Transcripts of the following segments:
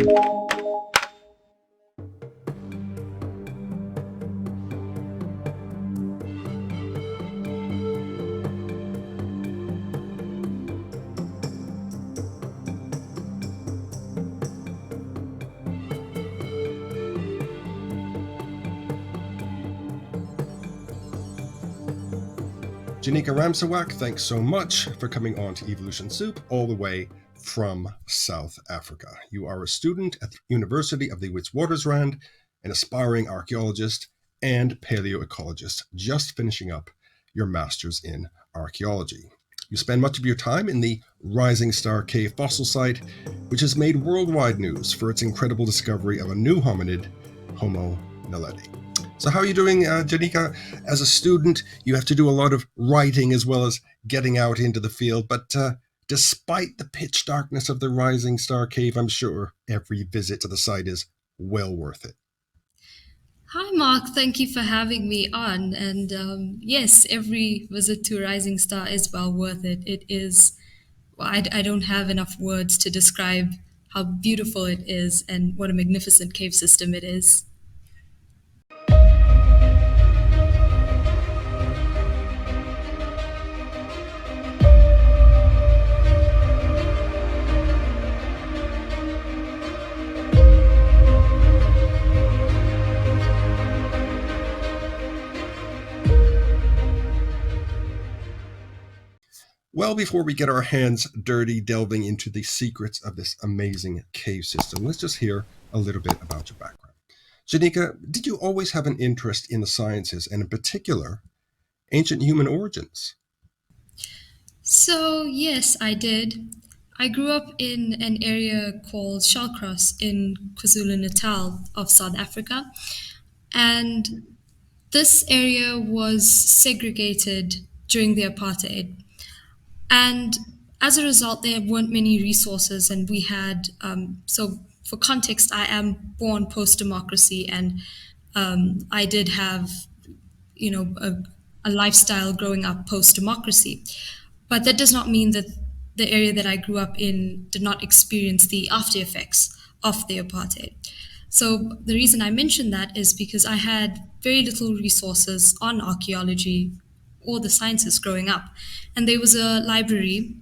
GINIKA RAMSAWAK, thanks so much for coming on to Evolution Soup all the way from South Africa. You are a student at the University of the Witswatersrand, an aspiring archaeologist and paleo-ecologist, just finishing up your master's in archaeology. You spend much of your time in the Rising Star Cave fossil site, which has made worldwide news for its incredible discovery of a new hominid, Homo naledi. So how are you doing, GINIKA? As a student, you have to do a lot of writing as well as getting out into the field. But despite the pitch darkness of the Rising Star Cave, I'm sure every visit to the site is well worth it. Hi, Mark. Thank you for having me on. And yes, every visit to Rising Star is well worth it. It is, well, I don't have enough words to describe how beautiful it is and what a magnificent cave system it is. Well, before we get our hands dirty delving into the secrets of this amazing cave system, let's just hear a little bit about your background. GINIKA, did you always have an interest in the sciences and in particular, ancient human origins? So, yes, I did. I grew up in an area called Shallcross in KwaZulu-Natal of South Africa. And this area was segregated during the apartheid. And as a result, there weren't many resources, and we had, so for context, I am born post democracy, and I did have, a lifestyle growing up post democracy. But that does not mean that the area that I grew up in did not experience the after effects of the apartheid. So the reason I mention that is because I had very little resources on archaeology or the sciences growing up. And there was a library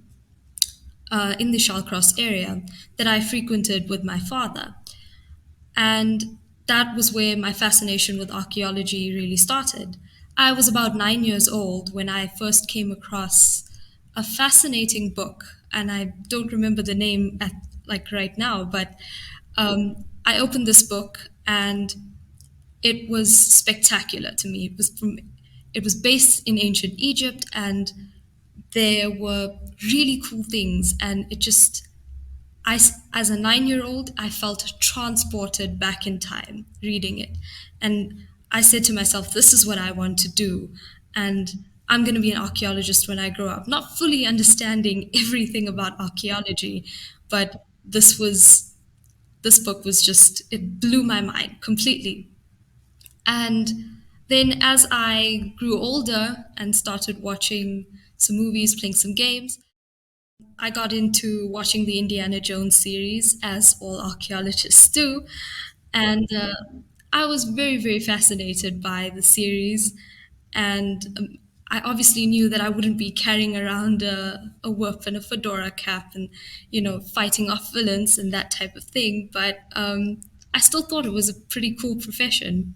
in the Shallcross area that I frequented with my father. And that was where my fascination with archaeology really started. I was about 9 years old when I first came across a fascinating book, and I don't remember the name at like right now, but I opened this book and it was spectacular to me. It was based in ancient Egypt, and there were really cool things, and it just as a 9 year old, I felt transported back in time reading it. And I said to myself, this is what I want to do. And I'm going to be an archaeologist when I grow up, not fully understanding everything about archaeology, but this book was just, it blew my mind completely. And then as I grew older and started watching some movies, playing some games, I got into watching the Indiana Jones series, as all archaeologists do. And I was very, very fascinated by the series. And I obviously knew that I wouldn't be carrying around a whip and a fedora cap and, fighting off villains and that type of thing. But I still thought it was a pretty cool profession.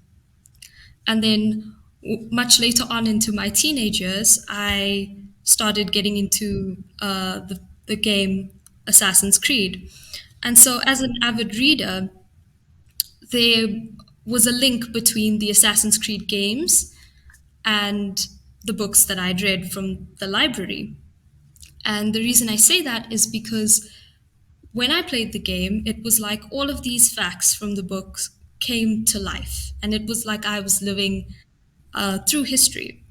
And then much later on into my teenage years, I started getting into the game Assassin's Creed. And so, as an avid reader, there was a link between the Assassin's Creed games and the books that I'd read from the library. And the reason I say that is because when I played the game, it was like all of these facts from the books came to life. And it was like I was living through history.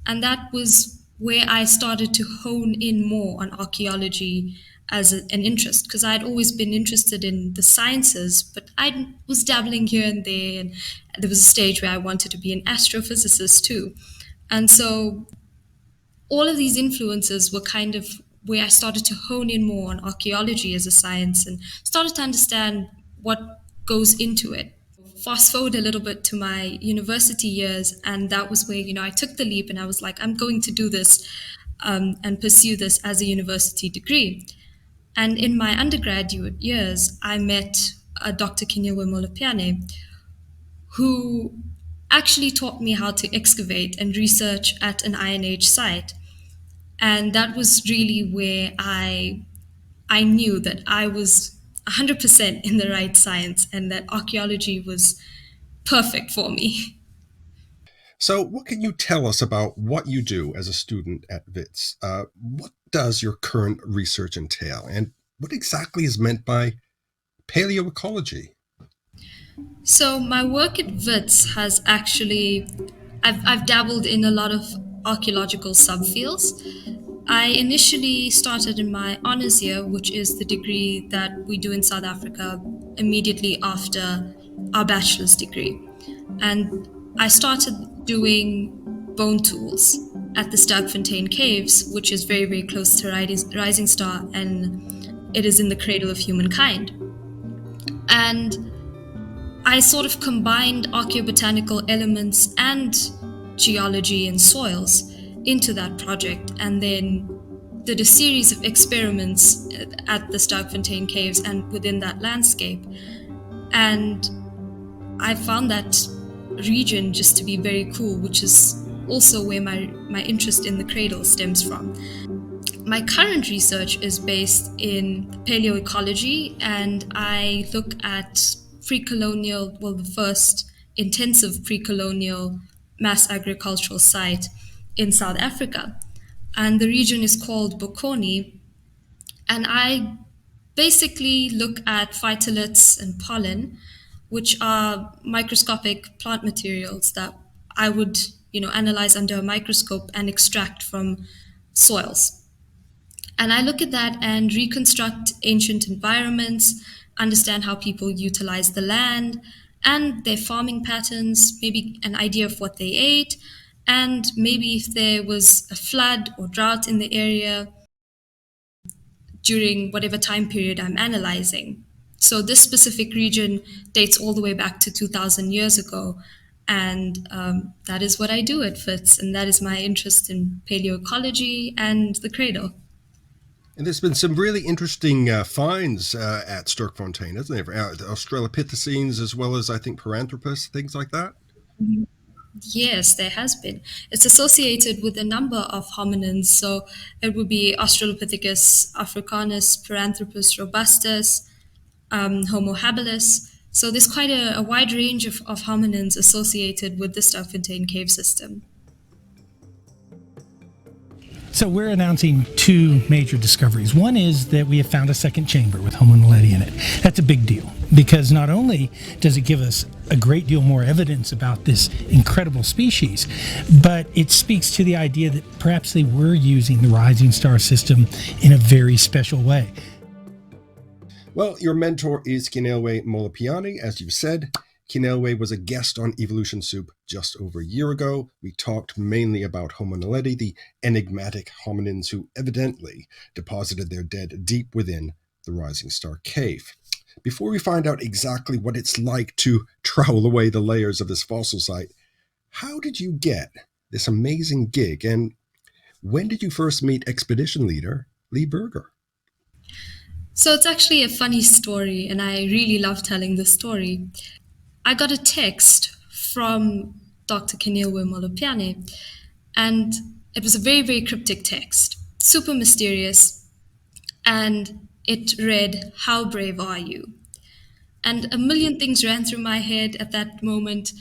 And that was where I started to hone in more on archaeology as an interest, because I'd always been interested in the sciences, but I was dabbling here and there. And there was a stage where I wanted to be an astrophysicist too. And so all of these influences were kind of where I started to hone in more on archaeology as a science and started to understand what goes into it. Fast forward a little bit to my university years, and that was where, I took the leap and I was like, I'm going to do this and pursue this as a university degree. And in my undergraduate years, I met Dr. Kinyewe Molopiane, who actually taught me how to excavate and research at an Iron Age site. And that was really where I knew that I was 100% in the right science and that archaeology was perfect for me. So, what can you tell us about what you do as a student at WITS? What does your current research entail, and what exactly is meant by paleoecology? So my work at WITS has actually, I've dabbled in a lot of archaeological subfields. I initially started in my honors year, which is the degree that we do in South Africa immediately after our bachelor's degree. And I started doing bone tools at the Sterkfontein Caves, which is very, very close to Rising Star, and it is in the cradle of humankind. And I sort of combined archaeobotanical elements and geology and soils into that project, and then did a series of experiments at the Sterkfontein Caves and within that landscape. And I found that region just to be very cool, which is also where my interest in the cradle stems from. My current research is based in paleoecology, and I look at pre-colonial, well, the first intensive pre-colonial mass agricultural site in South Africa. And the region is called Bokoni. And I basically look at phytoliths and pollen, which are microscopic plant materials that I would, analyze under a microscope and extract from soils. And I look at that and reconstruct ancient environments, understand how people utilize the land and their farming patterns, maybe an idea of what they ate, and maybe if there was a flood or drought in the area during whatever time period I'm analyzing. So this specific region dates all the way back to 2,000 years ago. And that is what I do at FITS, and that is my interest in paleoecology and the cradle. And there's been some really interesting finds at Sterkfontein, isn't there? The australopithecines, as well as I think Paranthropus, things like that. Yes, there has been. It's associated with a number of hominins. So it would be Australopithecus africanus, Paranthropus robustus, Homo habilis. So there's quite a wide range of hominins associated with the Sterkfontein cave system. So we're announcing two major discoveries. One is that we have found a second chamber with Homo naledi in it. That's a big deal because not only does it give us a great deal more evidence about this incredible species, but it speaks to the idea that perhaps they were using the rising star system in a very special way. Well, your mentor is Kinyewe Molopiane, as you've said. Kinyewe was a guest on Evolution Soup just over a year ago. We talked mainly about Homo naledi, the enigmatic hominins who evidently deposited their dead deep within the Rising Star Cave. Before we find out exactly what it's like to trowel away the layers of this fossil site, how did you get this amazing gig, and when did you first meet expedition leader Lee Berger? So it's actually a funny story, and I really love telling this story. I got a text from Dr. Kinyewe Molopiane, and it was a very, very cryptic text, super mysterious, and it read, "How brave are you?" And a million things ran through my head at that moment.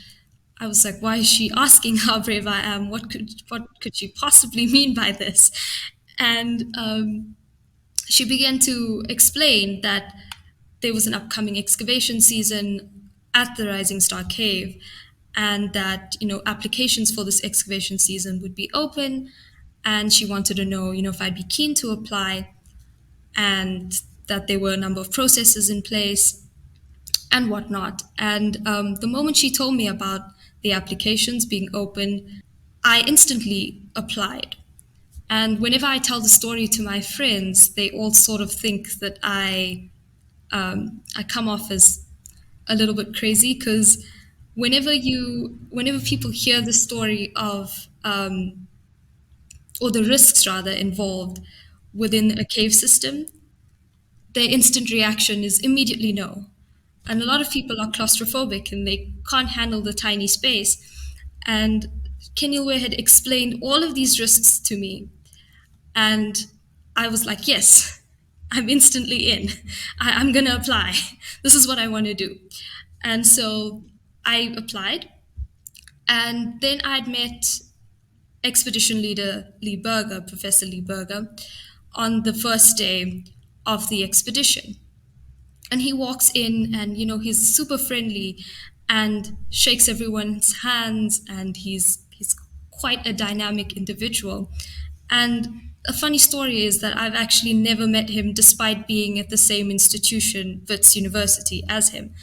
I was like, why is she asking how brave I am? What could she possibly mean by this? And she began to explain that there was an upcoming excavation season at the Rising Star Cave, and that applications for this excavation season would be open, and she wanted to know if I'd be keen to apply, and that there were a number of processes in place and whatnot. And the moment she told me about the applications being open, I instantly applied. And whenever I tell the story to my friends, they all sort of think that I come off as a little bit crazy because whenever people hear the story of or the risks rather involved within a cave system, their instant reaction is immediately no. And a lot of people are claustrophobic and they can't handle the tiny space. And Kenilwe had explained all of these risks to me. And I was like, yes, I'm instantly in. I'm going to apply. This is what I want to do. And so I applied. And then I'd met expedition leader Lee Berger, Professor Lee Berger, on the first day of the expedition. And he walks in and, he's super friendly and shakes everyone's hands, and he's quite a dynamic individual. And a funny story is that I've actually never met him despite being at the same institution, Wits University, as him.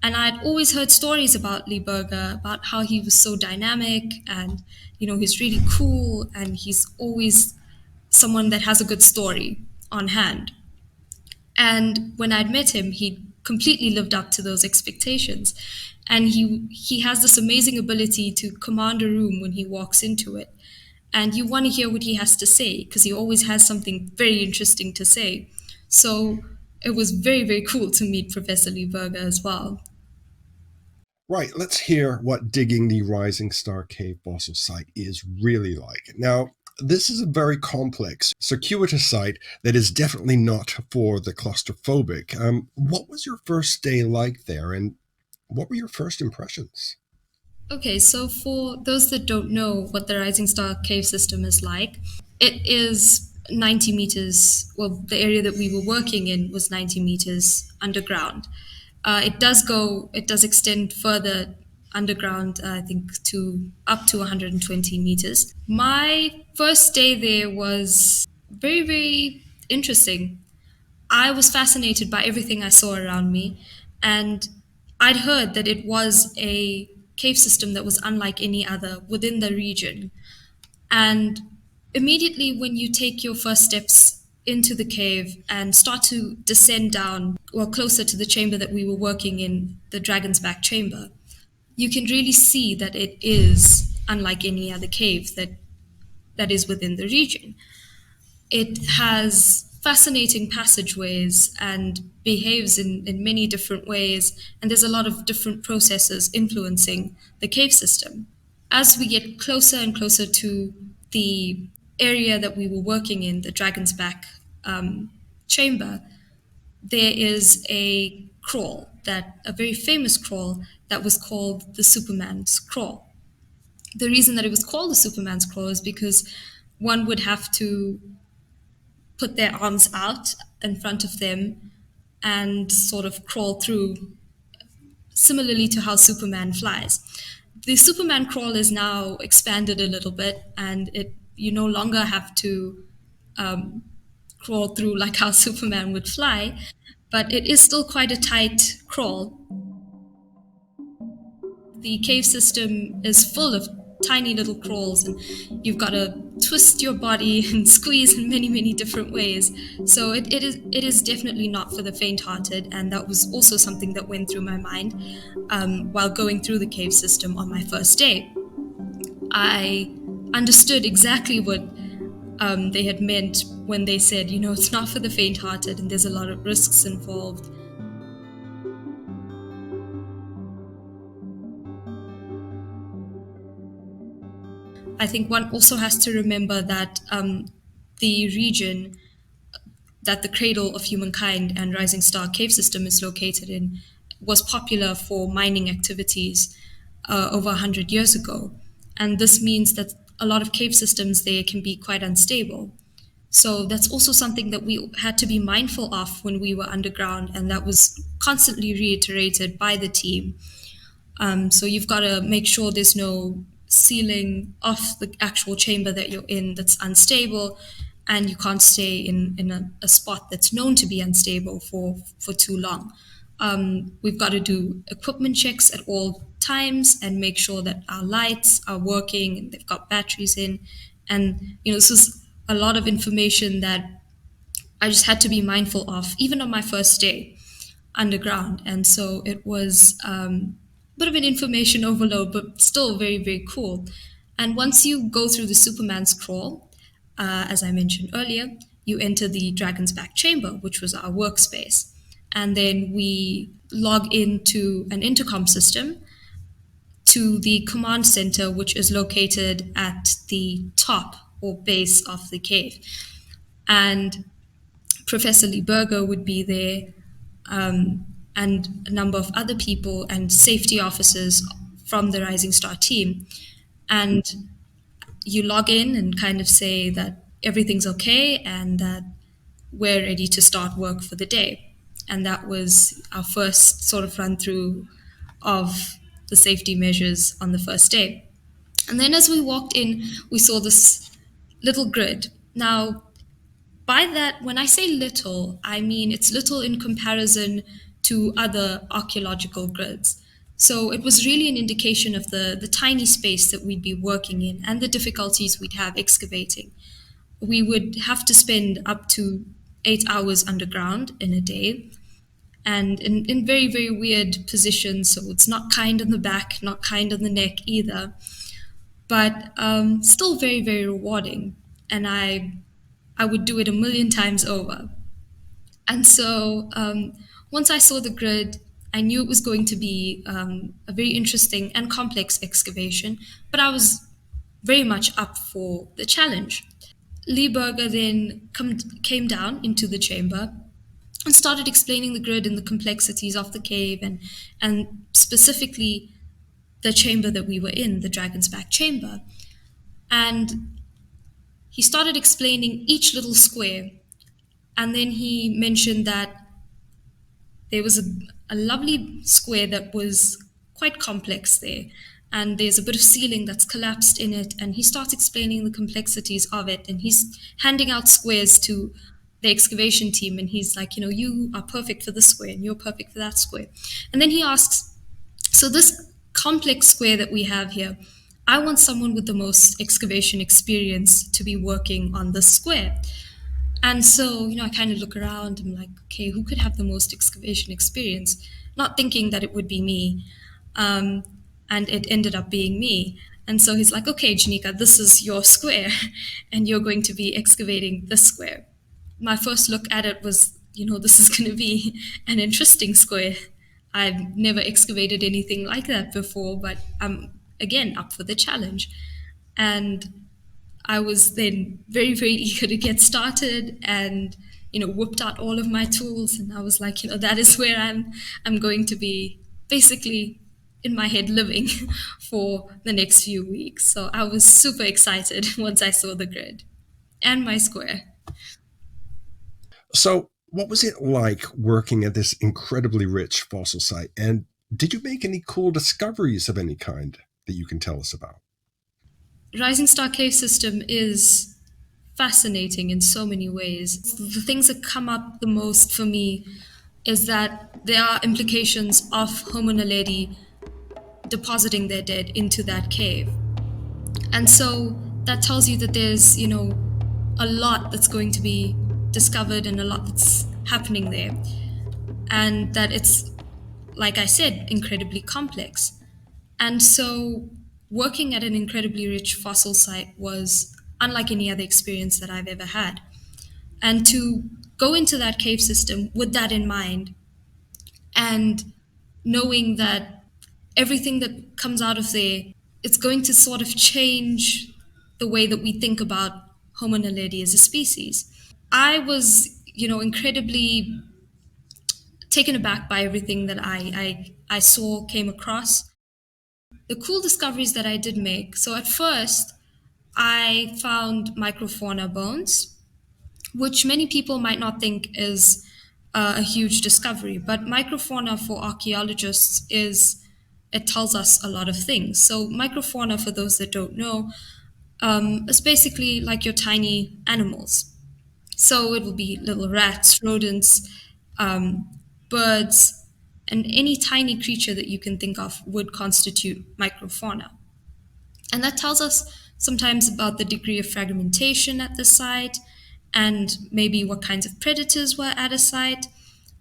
And I'd always heard stories about Lee Berger, about how he was so dynamic and, he's really cool and he's always someone that has a good story on hand. And when I'd met him, he completely lived up to those expectations. And he has this amazing ability to command a room when he walks into it. And you want to hear what he has to say because he always has something very interesting to say. So it was very, very cool to meet Professor Lee Berger as well. Right, let's hear what digging the Rising Star Cave fossil site is really like. Now, this is a very complex, circuitous site that is definitely not for the claustrophobic. What was your first day like there, and what were your first impressions? Okay, so for those that don't know what the Rising Star Cave system is like, it is 90 meters. Well, the area that we were working in was 90 meters underground. It does extend further underground, I think, to up to 120 meters. My first day there was very, very interesting. I was fascinated by everything I saw around me, and I'd heard that it was a cave system that was unlike any other within the region. And immediately, when you take your first steps into the cave and start to descend down, well, closer to the chamber that we were working in, the Dragon's Back chamber, you can really see that it is unlike any other cave that is within the region. It has fascinating passageways and behaves in many different ways, and there's a lot of different processes influencing the cave system. As we get closer and closer to the area that we were working in, the Dragon's Back chamber, there is a crawl, a very famous crawl that was called the Superman's Crawl. The reason that it was called the Superman's Crawl is because one would have to put their arms out in front of them and sort of crawl through, similarly to how Superman flies. The Superman crawl is now expanded a little bit, and you no longer have to crawl through like how Superman would fly, but it is still quite a tight crawl. The cave system is full of tiny little crawls, and you've got to twist your body and squeeze in many, many different ways. So it is definitely not for the faint-hearted, and that was also something that went through my mind while going through the cave system on my first day. I understood exactly what they had meant when they said, it's not for the faint-hearted and there's a lot of risks involved. I think one also has to remember that the region that the cradle of humankind and Rising Star Cave System is located in was popular for mining activities over 100 years ago. And this means that a lot of cave systems there can be quite unstable. So that's also something that we had to be mindful of when we were underground, and that was constantly reiterated by the team. So you've got to make sure there's no ceiling off the actual chamber that you're in that's unstable, and you can't stay in a spot that's known to be unstable for too long. We've got to do equipment checks at all times and make sure that our lights are working and they've got batteries in. And, this is a lot of information that I just had to be mindful of, even on my first day. underground. And so it was a bit of an information overload, but still very, very cool. And once you go through the Superman's crawl, as I mentioned earlier, you enter the Dragon's Back chamber, which was our workspace. And then we log into an intercom system to the command center, which is located at the top or base of the cave. And Professor Berger would be there, and a number of other people and safety officers from the Rising Star team. And you log in and kind of say that everything's okay and that we're ready to start work for the day. And that was our first sort of run through of the safety measures on the first day. And then as we walked in, we saw this little grid. Now, by that, when I say little, I mean it's little in comparison to other archaeological grids. So it was really an indication of the tiny space that we'd be working in and the difficulties we'd have excavating. We would have to spend up to 8 hours underground in a day and in very, very weird positions. So it's not kind on the back, not kind on the neck either, but still very, very rewarding. And I would do it a million times over. And so once I saw the grid, I knew it was going to be a very interesting and complex excavation, but I was very much up for the challenge. Lee Berger then came down into the chamber and started explaining the grid and the complexities of the cave and specifically the chamber that we were in, the Dragon's Back chamber. And he started explaining each little square. And then he mentioned that there was a lovely square that was quite complex there. And there's a bit of ceiling that's collapsed in it. And he starts explaining the complexities of it. And he's handing out squares to the excavation team. And he's like, you are perfect for this square and you're perfect for that square. And then he asks, so this complex square that we have here, I want someone with the most excavation experience to be working on this square. And so, I kind of look around and I'm like, okay, who could have the most excavation experience? Not thinking that it would be me. And it ended up being me. And so he's like, okay, GINIKA, this is your square, and you're going to be excavating this square. My first look at it was, this is going to be an interesting square. I've never excavated anything like that before, but I'm, again, up for the challenge. And I was then very, very eager to get started and, whipped out all of my tools. And I was like, that is where I'm going to be basically in my head living for the next few weeks. So I was super excited once I saw the grid and my square. So what was it like working at this incredibly rich fossil site? And did you make any cool discoveries of any kind that you can tell us about? Rising Star Cave System is fascinating in so many ways. The things that come up the most for me is that there are implications of Homo naledi depositing their dead into that cave. And so that tells you that there's, a lot that's going to be discovered and a lot that's happening there. And that it's, like I said, incredibly complex. And so working at an incredibly rich fossil site was unlike any other experience that I've ever had. And to go into that cave system with that in mind and knowing that everything that comes out of there, it's going to sort of change the way that we think about Homo naledi as a species. I was, incredibly taken aback by everything that I saw, came across. The cool discoveries that I did make. So at first, I found microfauna bones, which many people might not think is a huge discovery, but microfauna for archaeologists it tells us a lot of things. So microfauna, for those that don't know, is basically like your tiny animals. So it will be little rats, rodents, birds, and any tiny creature that you can think of would constitute microfauna. And that tells us sometimes about the degree of fragmentation at the site and maybe what kinds of predators were at a site.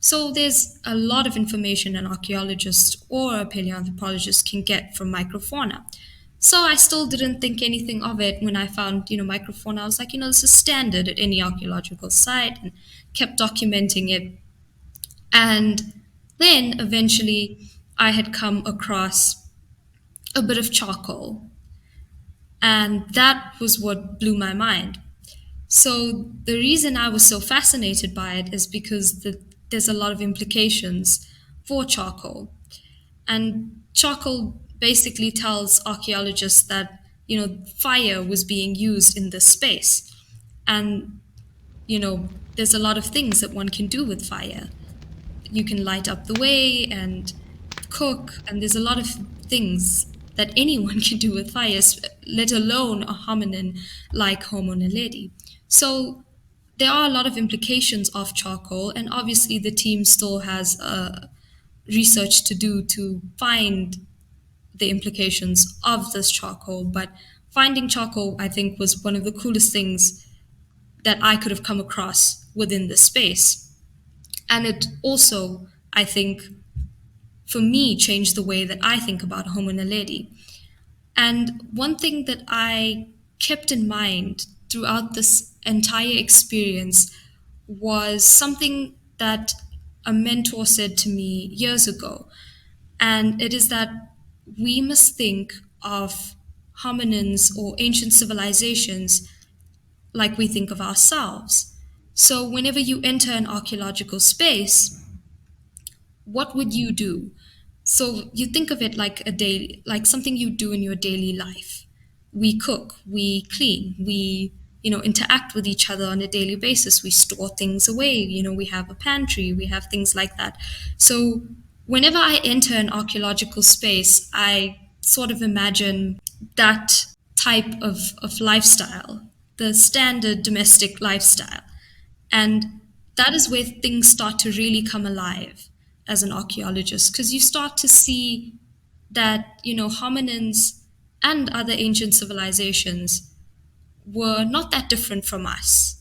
So there's a lot of information an archaeologist or a paleoanthropologist can get from microfauna. So I still didn't think anything of it when I found, microfauna. I was like, this is standard at any archaeological site, and kept documenting it. And then eventually I had come across a bit of charcoal, and that was what blew my mind. So the reason I was so fascinated by it is because there's a lot of implications for charcoal. And charcoal basically tells archaeologists that, fire was being used in this space. And, there's a lot of things that one can do with fire. You can light up the way and cook, and there's a lot of things that anyone can do with fire, let alone a hominin like Homo naledi. So there are a lot of implications of charcoal, and obviously the team still has research to do to find the implications of this charcoal. But finding charcoal, I think, was one of the coolest things that I could have come across within this space. And it also, I think, for me, changed the way that I think about Homo naledi. And one thing that I kept in mind throughout this entire experience was something that a mentor said to me years ago. And it is that we must think of hominins or ancient civilizations like we think of ourselves. So, whenever you enter an archaeological space, what would you do? So you think of it like a daily, like something you do in your daily life. We cook, we clean, we, interact with each other on a daily basis. We store things away, we have a pantry, we have things like that. So whenever I enter an archaeological space, I sort of imagine that type of lifestyle, the standard domestic lifestyle. And that is where things start to really come alive as an archaeologist, because you start to see that, hominins and other ancient civilizations were not that different from us,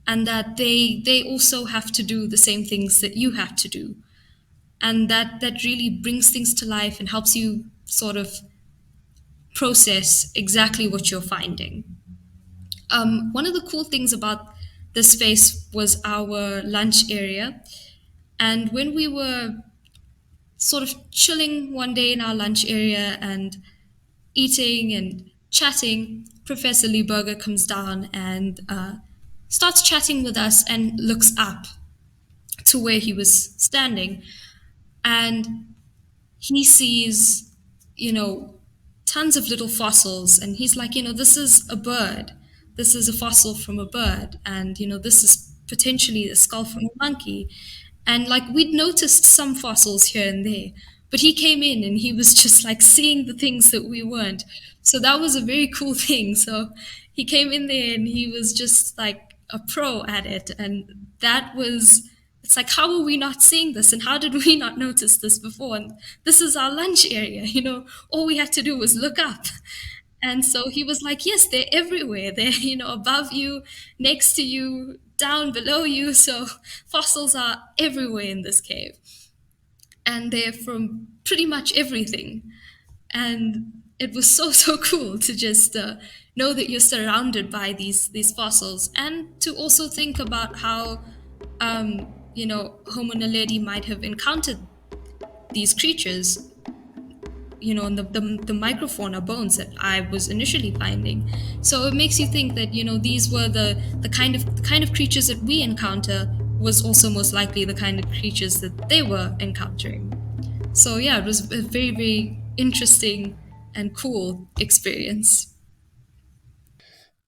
and that they also have to do the same things that you have to do. And that really brings things to life and helps you sort of process exactly what you're finding. One of the cool things about this space was our lunch area. And when we were sort of chilling one day in our lunch area and eating and chatting, Professor Lee Berger comes down and starts chatting with us and looks up to where he was standing. And he sees, you know, tons of little fossils. And he's like, this is a bird. This is a fossil from a bird. And, this is potentially a skull from a monkey. And like we'd noticed some fossils here and there, but he came in and he was just like seeing the things that we weren't. So that was a very cool thing. So he came in there and he was just like a pro at it. And that was, it's like, how were we not seeing this? And how did we not notice this before? And this is our lunch area, all we had to do was look up. And so he was like, yes, they're everywhere. They're, above you, next to you, down below you. So fossils are everywhere in this cave. And they're from pretty much everything. And it was so, so cool to just know that you're surrounded by these fossils, and to also think about how, Homo naledi might have encountered these creatures, in the microfauna bones that I was initially finding. So it makes you think that, these were the kind of creatures that we encounter was also most likely the kind of creatures that they were encountering. So yeah, it was a very, very interesting and cool experience.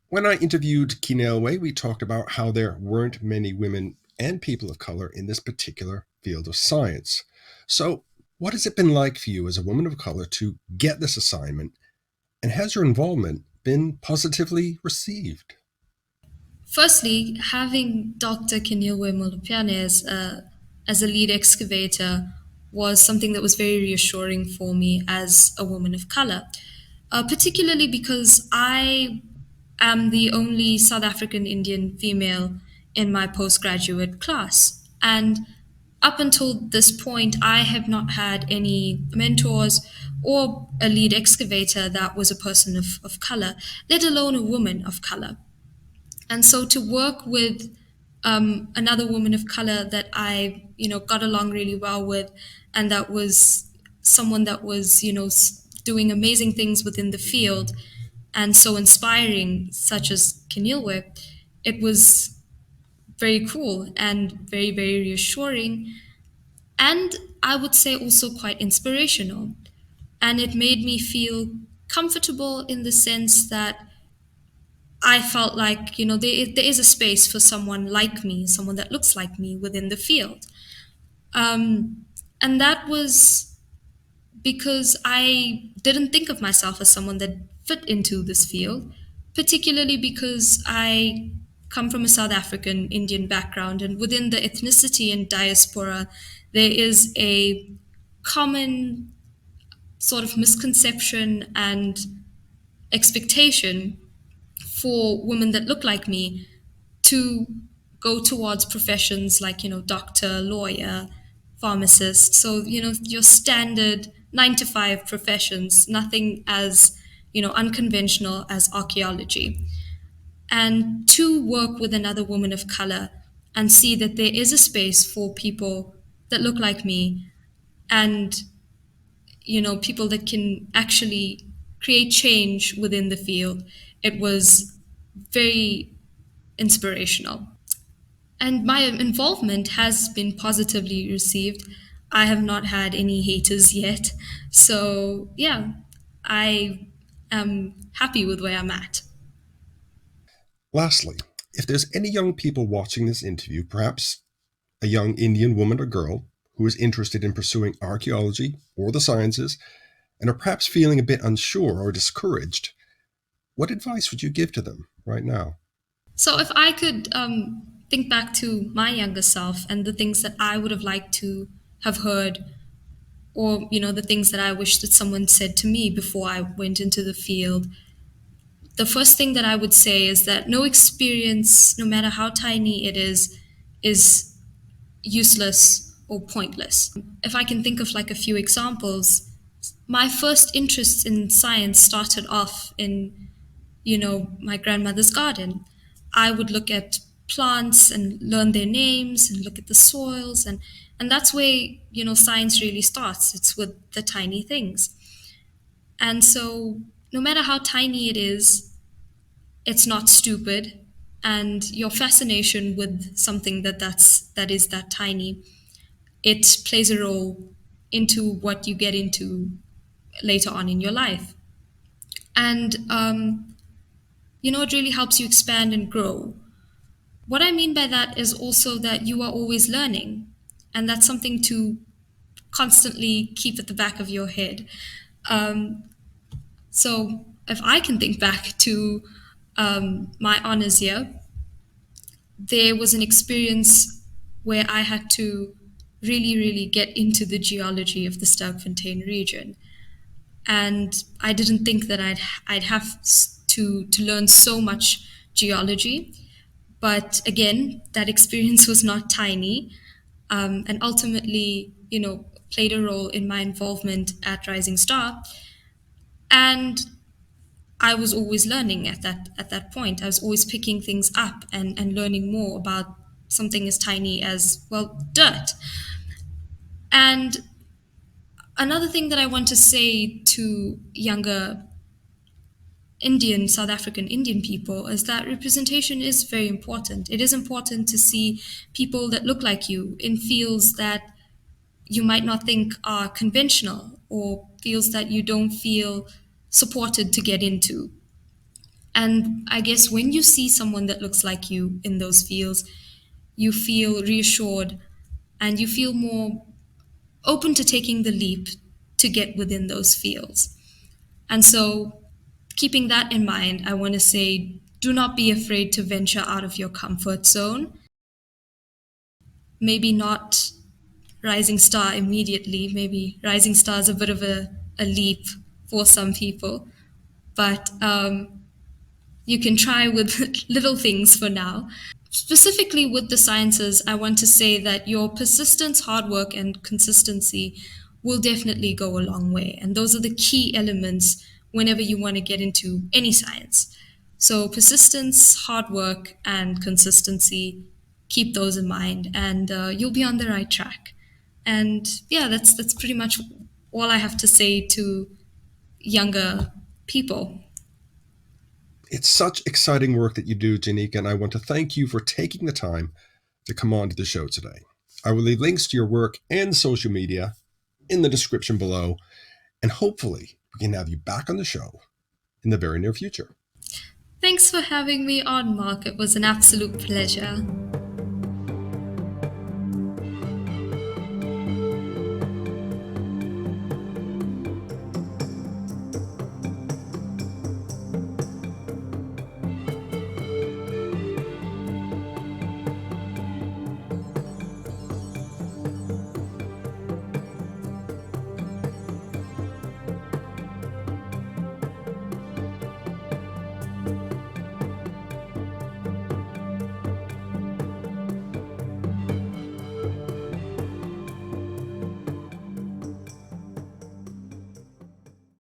When I interviewed Kinelwe, we talked about how there weren't many women and people of color in this particular field of science. So, what has it been like for you as a woman of color to get this assignment, and has your involvement been positively received? Firstly, having Dr. Kinilwe Molupiane as a lead excavator was something that was very reassuring for me as a woman of color, particularly because I am the only South African Indian female in my postgraduate class. And up until this point, I have not had any mentors or a lead excavator that was a person of color, let alone a woman of color. And so to work with another woman of color that I, got along really well with, and that was someone that was, doing amazing things within the field and so inspiring, such as Kenilwe, it was very cool and very, very reassuring. And I would say also quite inspirational. And it made me feel comfortable in the sense that I felt like, there is a space for someone like me, someone that looks like me within the field. And that was because I didn't think of myself as someone that fit into this field, particularly because I come from a South African Indian background, and within the ethnicity and diaspora, there is a common sort of misconception and expectation for women that look like me to go towards professions like, doctor, lawyer, pharmacist. So, your standard 9 to 5 professions, nothing as, unconventional as archaeology. And to work with another woman of color and see that there is a space for people that look like me and, people that can actually create change within the field, it was very inspirational. And my involvement has been positively received. I have not had any haters yet. So, yeah, I am happy with where I'm at. Lastly, if there's any young people watching this interview, perhaps a young Indian woman or girl who is interested in pursuing archaeology or the sciences and are perhaps feeling a bit unsure or discouraged, what advice would you give to them right now? So, if I could think back to my younger self and the things that I would have liked to have heard, or, the things that I wish that someone said to me before I went into the field, the first thing that I would say is that no experience, no matter how tiny it is useless or pointless. If I can think of like a few examples, my first interest in science started off in, my grandmother's garden. I would look at plants and learn their names and look at the soils, and that's where, science really starts. It's with the tiny things. And so no matter how tiny it is, it's not stupid, and your fascination with something that is that tiny, it plays a role into what you get into later on in your life. And it really helps you expand and grow. What I mean by that is also that you are always learning, and that's something to constantly keep at the back of your head. So if I can think back to my honors year, there was an experience where I had to really, really get into the geology of the Sterkfontein region. And I didn't think that I'd have to learn so much geology. But again, that experience was not tiny, and ultimately, played a role in my involvement at Rising Star. And I was always learning at that point. I was always picking things up and learning more about something as tiny as, well, dirt. And another thing that I want to say to younger South African Indian people is that representation is very important. It is important to see people that look like you in fields that you might not think are conventional, or fields that you don't feel supported to get into. And I guess when you see someone that looks like you in those fields, you feel reassured and you feel more open to taking the leap to get within those fields. And so, keeping that in mind, I want to say, do not be afraid to venture out of your comfort zone. Maybe not Rising Star immediately. Maybe Rising Star is a bit of a leap for some people. But you can try with little things for now. specifically with the sciences, I want to say that your persistence, hard work, and consistency will definitely go a long way. And those are the key elements whenever you want to get into any science. So, persistence, hard work, and consistency, keep those in mind, and you'll be on the right track. And yeah, that's pretty much all I have to say to younger people. It's such exciting work that you do, Ginika, and I want to thank you for taking the time to come on to the show today. I will leave links to your work and social media in the description below, and hopefully we can have you back on the show in the very near future. Thanks for having me on, Mark. It was an absolute pleasure.